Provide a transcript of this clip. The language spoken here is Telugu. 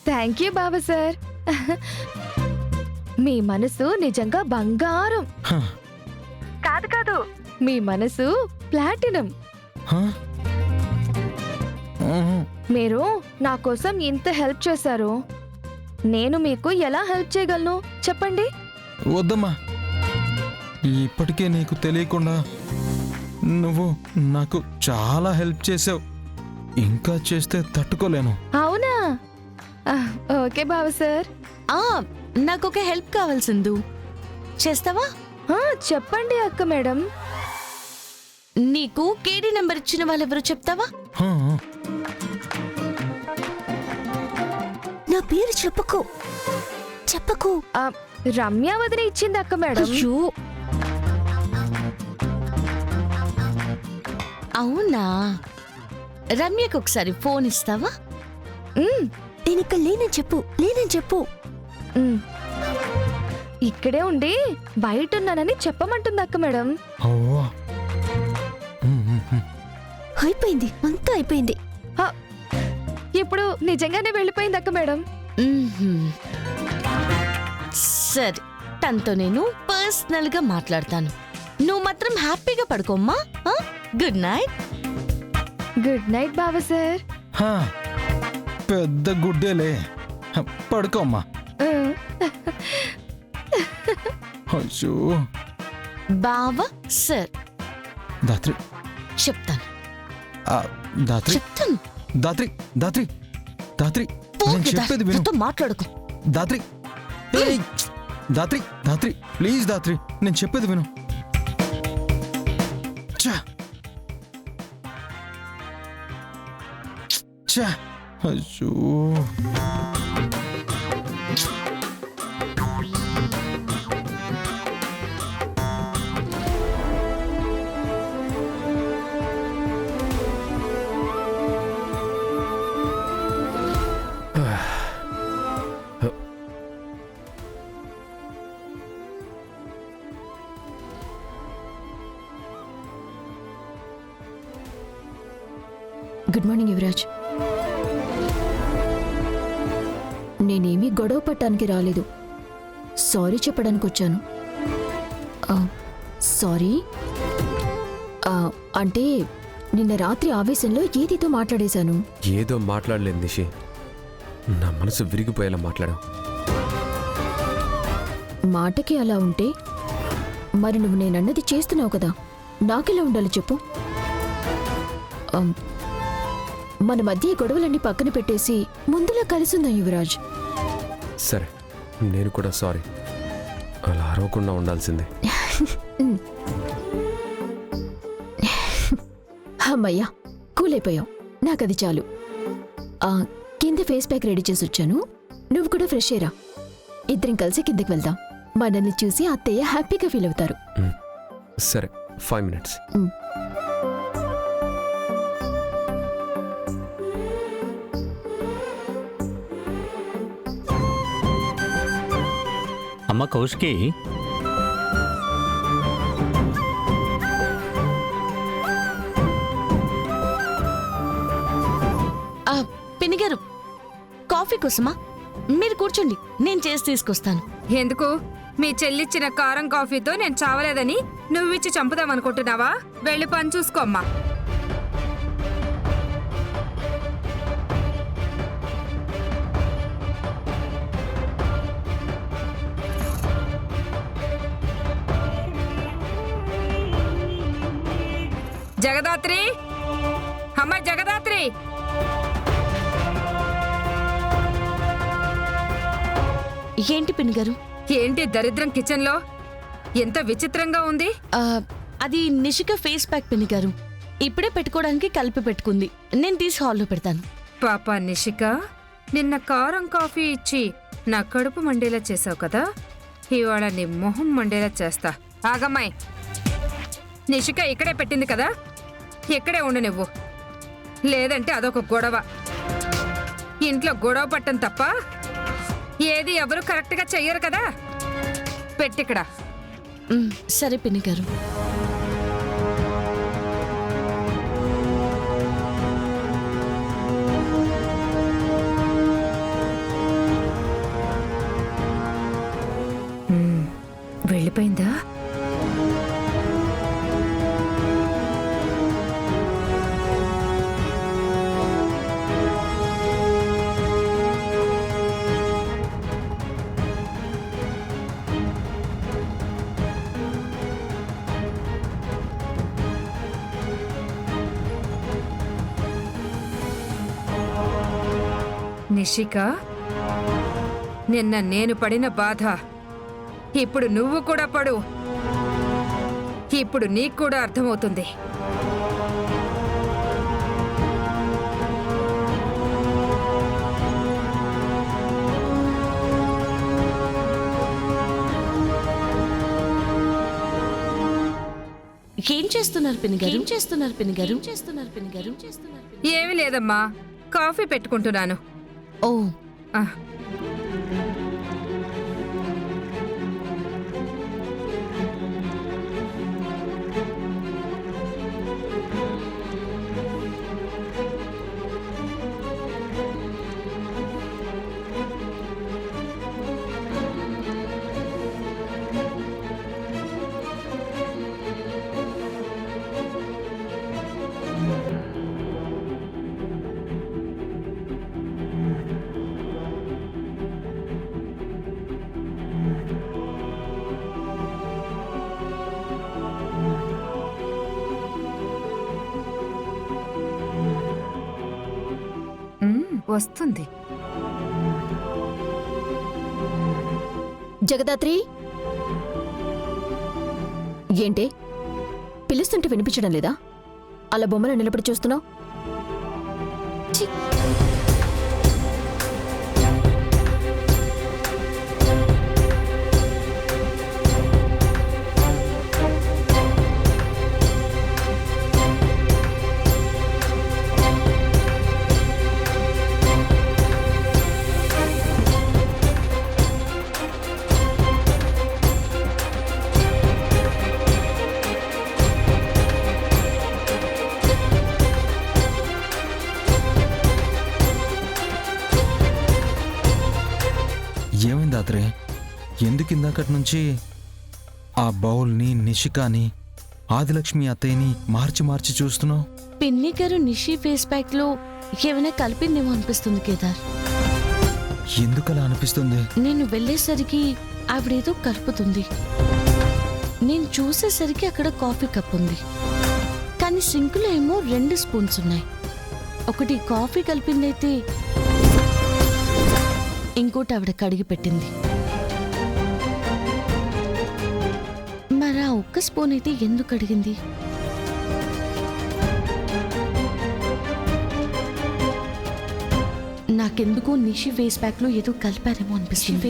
Thank you Baba sir. మీ మనసు నిజంగా బంగారం. కాదు కాదు, మీ మనసు ప్లాటినం. మీరు నా కోసం ఇంత హెల్ప్ చేశారు. నేను మీకు ఎలా హెల్ప్ చేయగలను చెప్పండి. వద్దమ్మా, ఇప్పటికే నీకు తెలియకుండా నువ్వు నాకు చాలా హెల్ప్ చేసావు. ఇంకా చేస్తే తట్టుకోలేను. అవునా? ఓకే బాబా సార్. నాకొక హెల్ప్ కావాలి సింధు, చేస్తావా? చెప్పండి అక్క మేడం. నీకు కేడీ నెంబర్ ఇచ్చిన వాళ్ళెవరో చెప్తావా? నా పేరు చెప్పకు చెప్పకు. రమ్య వదిన ఇచ్చింది అక్క మేడం. అవునా? రమ్యకు ఒకసారి ఫోన్ ఇస్తావా? నేను ఇక్కడ లేనని చెప్పు. ఇక్కడే ఉండి బయట ఉన్నానని చెప్పమంటుంది అక్క మేడం. అయిపోయింది, అంతా అయిపోయింది. ఇప్పుడు నిజంగానే వెళ్ళిపోయింది అక్క మేడం. సరే, తనతో నేను పర్సనల్ గా మాట్లాడతాను. నువ్వు మాత్రం హ్యాపీగా పడుకోమ్మా. Good night. Good night Baba sir. పెద్ద గుడ్డేలే, పడుకోమ్మా. బావా సార్ దాత్రి చెప్తాను. చెప్తాను. దాత్రి దాత్రి దాత్రి నేను చెప్పేది విను. మాట్లాడుకో దాత్రి. దాత్రి దాత్రి ప్లీజ్ దాత్రి, నేను చెప్పేది విను. అయ్యో, గుడ్ మార్నింగ్ యువరాజ్. నేనేమీ గొడవ పట్టడానికి రాలేదు, సారీ చెప్పడానికి వచ్చాను. సారీ అంటే నిన్న రాత్రి ఆవేశంలో ఏదితో మాట్లాడేశాను. ఏదో మాట్లాడలేదు నిషి, నా మనసు విరిగిపోయేలా మాట్లాడావు. మాటకి అలా ఉంటే మరి నువ్వు నేనన్నది చేస్తున్నావు కదా, నాకెలా ఉండాలి చెప్పు. మన మధ్య గొడవలన్నీ పక్కన పెట్టేసి ముందులా కలిసిందా యువరాజ్? సరే, నేను కూడా సారీ. అలా అరవకుండా ఉండాల్సిందే. అమ్మయ్యా, కూలైపోయావు. నాకది చాలు. కింద ఫేస్ ప్యాక్ రెడీ చేసి వచ్చాను, నువ్వు కూడా ఫ్రెష్ అయ్యరా. ఇద్దరం కలిసి కిందకి వెళ్దాం. మనల్ని చూసి అత్తయ్య హ్యాపీగా ఫీల్ అవుతారు. సరే, 5 minutes. అమ్మ కౌశికి, పినిగారు, కాఫీ కోసమా? మీరు కూర్చోండి, నేను చేసి తీసుకొస్తాను. ఎందుకు? మీ చెల్లిచ్చిన కారం కాఫీతో నేను చావలేదని నువ్విచ్చి చంపుదామనుకుంటున్నావా? వెళ్ళి పని చూసుకోమ్మా. జగదాత్రి, అమ్మ జగదాత్రి, ఏంటి పినిగారు? ఏంటి దరిద్రం కిచెన్ లో ఎంత విచిత్రంగా ఉంది? అది నిషిక ఫేస్ ప్యాక్ పినిగారు, ఇప్పుడే పెట్టుకోవడానికి కలిపి పెట్టుకుంది. నేను తీసి హాల్లో పెడతాను. పాపా నిషిక, నిన్న కారం కాఫీ ఇచ్చి నా కడుపు మండేలా చేసావు కదా, ఇవాళ నీ మొహం మండేలా చేస్తా. ఆగమ్మాయి, నిషిక ఇక్కడే పెట్టింది కదా, ఇక్కడే ఉండు నువ్వు. లేదంటే అదొక గొడవ. ఇంట్లో గొడవ పట్టం తప్ప ఏది ఎవరు కరెక్ట్గా చెయ్యరు కదా. పెట్టిక్కడ. సరే పినిగారు. నిషిక, నిన్న నేను పడిన బాధ ఇప్పుడు నువ్వు కూడా పడు. ఇప్పుడు నీకు కూడా అర్థమవుతుంది. ఏం చేస్తున్నారు పినిగారు? ఏమీ లేదమ్మా, కాఫీ పెట్టుకుంటున్నాను. ఓ ఆ, వస్తుంది. జగదాత్రి, ఏంటే పిలుస్తుంటే వినిపించడం లేదా? అలా బొమ్మలు నిలబడి చూస్తున్నావు? ఏమైంది దాత్రి? ఎందుకు ఇందాకటి నుంచి ఆ బౌల్ని, నిషికాని, ఆదిలక్ష్మి అత్తయ్యని మార్చి మార్చి చూస్తున్నావు? పిన్ని గారు నిషి ఫేస్ ప్యాక్ లో ఏమైనా కలిపిందేమో అనిపిస్తుంది కేదార్. ఎందుకలా అనిపిస్తుంది? నేను వెళ్ళేసరికి ఆవిడేదో కలుపుతుంది. నేను చూసేసరికి అక్కడ కాఫీ కప్ ఉంది, కానీ సింకులో ఏమో 2 స్పూన్స్ ఉన్నాయి. ఒకటి కాఫీ కలిపిందైతే ఇంకోటి ఆవిడ కడిగి పెట్టింది. మరి ఆ ఒక్క స్పూన్ అయితే ఎందుకు అడిగింది? నాకెందుకో నిషి ఫేస్ ప్యాక్ లో ఏదో కలిపారేమో అనిపిస్తుంది.